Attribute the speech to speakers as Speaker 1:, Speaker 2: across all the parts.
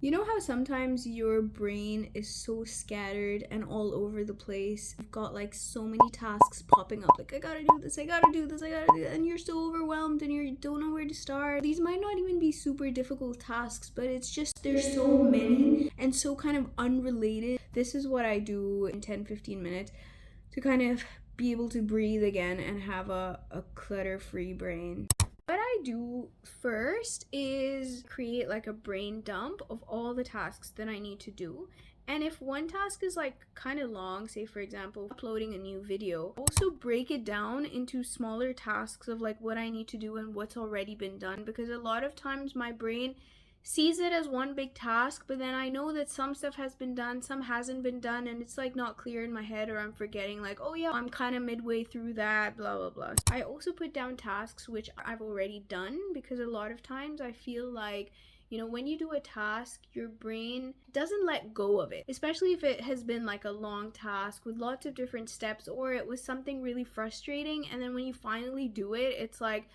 Speaker 1: You know how sometimes your brain is so scattered and all over the place? You've got like so many tasks popping up, like I gotta do this, I gotta do this, I gotta do that, and you're so overwhelmed and you don't know where to start. These might not even be super difficult tasks, but it's just there's so many and so kind of unrelated. This is what I do in 10-15 minutes to kind of be able to breathe again and have a clutter-free brain. What I do first is create like a brain dump of all the tasks that I need to do. And if one task is like kind of long, say for example, uploading a new video, also break it down into smaller tasks of like what I need to do and what's already been done, because a lot of times my brain sees it as one big task, but then I know that some stuff has been done, some hasn't been done, and it's like not clear in my head, or I'm forgetting like, oh yeah, I'm kind of midway through that, blah blah blah. I also put down tasks which I've already done, because a lot of times I feel like, you know, when you do a task, your brain doesn't let go of it, especially if it has been like a long task with lots of different steps, or it was something really frustrating, and then when you finally do it, it's like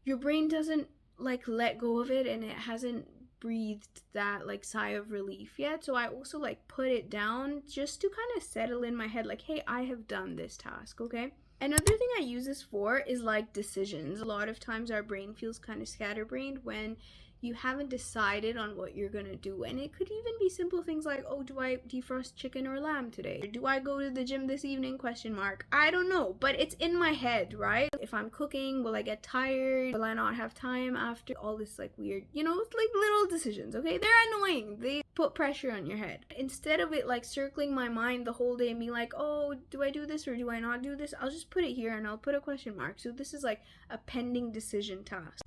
Speaker 1: your brain doesn't like let go of it, and it hasn't breathed that like sigh of relief yet. So I also like put it down just to kind of settle in my head like, hey, I have done this task, okay? Another thing I use this for is like decisions. A lot of times our brain feels kind of scatterbrained when you haven't decided on what you're gonna do, and it could even be simple things like, oh, do I defrost chicken or lamb today? Or do I go to the gym this evening, question mark? I don't know, but it's in my head, right? If I'm cooking, will I get tired? Will I not have time after? All this like weird, you know, it's like little decisions, okay? They're annoying, they put pressure on your head. Instead of it like circling my mind the whole day and be like, oh, do I do this or do I not do this? I'll just put it here and I'll put a question mark. So this is like a pending decision task.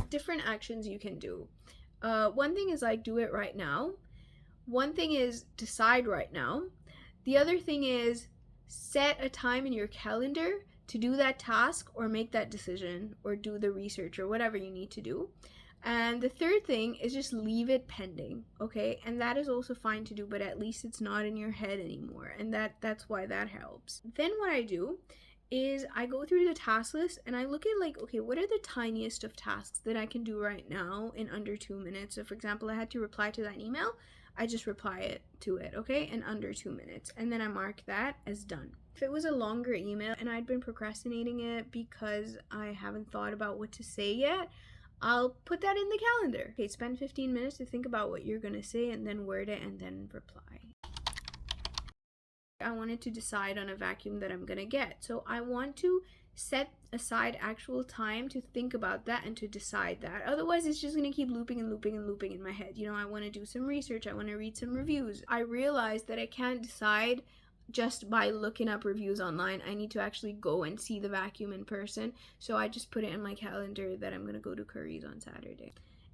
Speaker 1: Different actions you can do. One thing is like do it right now. One thing is decide right now. The other thing is set a time in your calendar to do that task or make that decision or do the research or whatever you need to do. And the third thing is just leave it pending, okay? And that is also fine to do, but at least it's not in your head anymore. And that's why that helps. Then what I do is I go through the task list and I look at like, okay, what are the tiniest of tasks that I can do right now in under 2 minutes? So for example, I had to reply to that email, I just reply to it, okay, in under 2 minutes, and then I mark that as done. If it was a longer email and I'd been procrastinating it because I haven't thought about what to say yet, I'll put that in the calendar. Okay, spend 15 minutes to think about what you're gonna say and then word it and then reply. I wanted to decide on a vacuum that I'm gonna get. So I want to set aside actual time to think about that and to decide that. Otherwise, it's just gonna keep looping and looping and looping in my head. You know, I wanna do some research, I wanna read some reviews. I realized that I can't decide just by looking up reviews online. I need to actually go and see the vacuum in person. So I just put it in my calendar that I'm gonna go to Curry's on Saturday.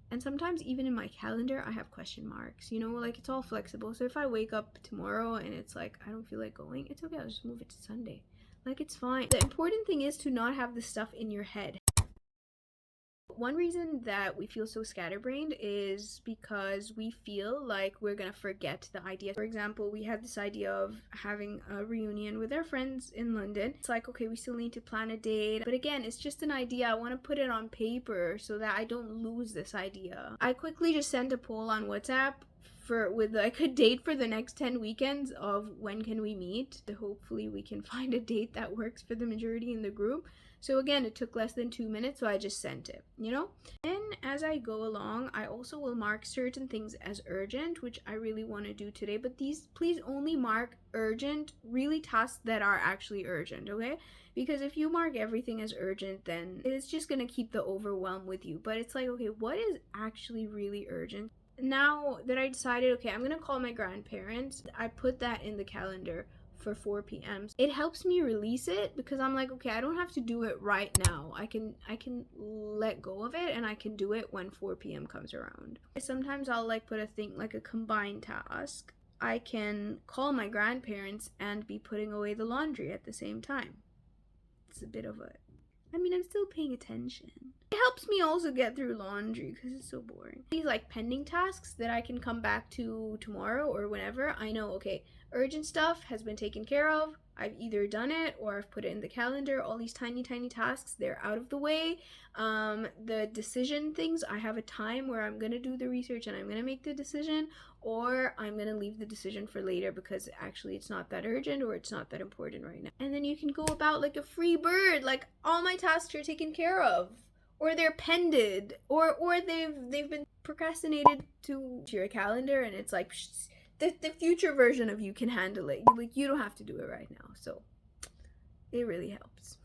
Speaker 1: And sometimes even in my calendar I have question marks, you know, like it's all flexible. So if I wake up tomorrow and it's like I don't feel like going, it's okay, I'll just move it to Sunday. Like it's fine. The important thing is to not have this stuff in your head. One reason that we feel so scatterbrained is because we feel like we're gonna forget the idea. For example, we had this idea of having a reunion with our friends in London. It's like, okay, we still need to plan a date, but again, it's just an idea. I want to put it on paper so that I don't lose this idea. I quickly just sent a poll on WhatsApp with like a date for the next 10 weekends of when can we meet. Hopefully we can find a date that works for the majority in the group. So again, it took less than 2 minutes, so I just sent it, you know? And as I go along, I also will mark certain things as urgent, which I really want to do today. But these, please only mark urgent, really tasks that are actually urgent, okay? Because if you mark everything as urgent, then it's just going to keep the overwhelm with you. But it's like, okay, what is actually really urgent? Now that I decided, okay, I'm going to call my grandparents, I put that in the calendar for 4 p.m. It helps me release it because I'm like, okay, I don't have to do it right now. I can let go of it and I can do it when 4 p.m. comes around. Sometimes I'll like put a thing like a combined task. I can call my grandparents and be putting away the laundry at the same time. It's a bit of a, I mean, I'm still paying attention. It helps me also get through laundry because it's so boring. These like pending tasks that I can come back to tomorrow or whenever, I know, okay, urgent stuff has been taken care of. I've either done it or I've put it in the calendar. All these tiny tasks, they're out of the way. The decision things, I have a time where I'm gonna do the research and I'm gonna make the decision, or I'm gonna leave the decision for later because actually it's not that urgent or it's not that important right now. And then you can go about like a free bird, like all my tasks are taken care of, or they're pended, or they've been procrastinated to your calendar, and it's like the future version of you can handle it. Like, you don't have to do it right now. So it really helps.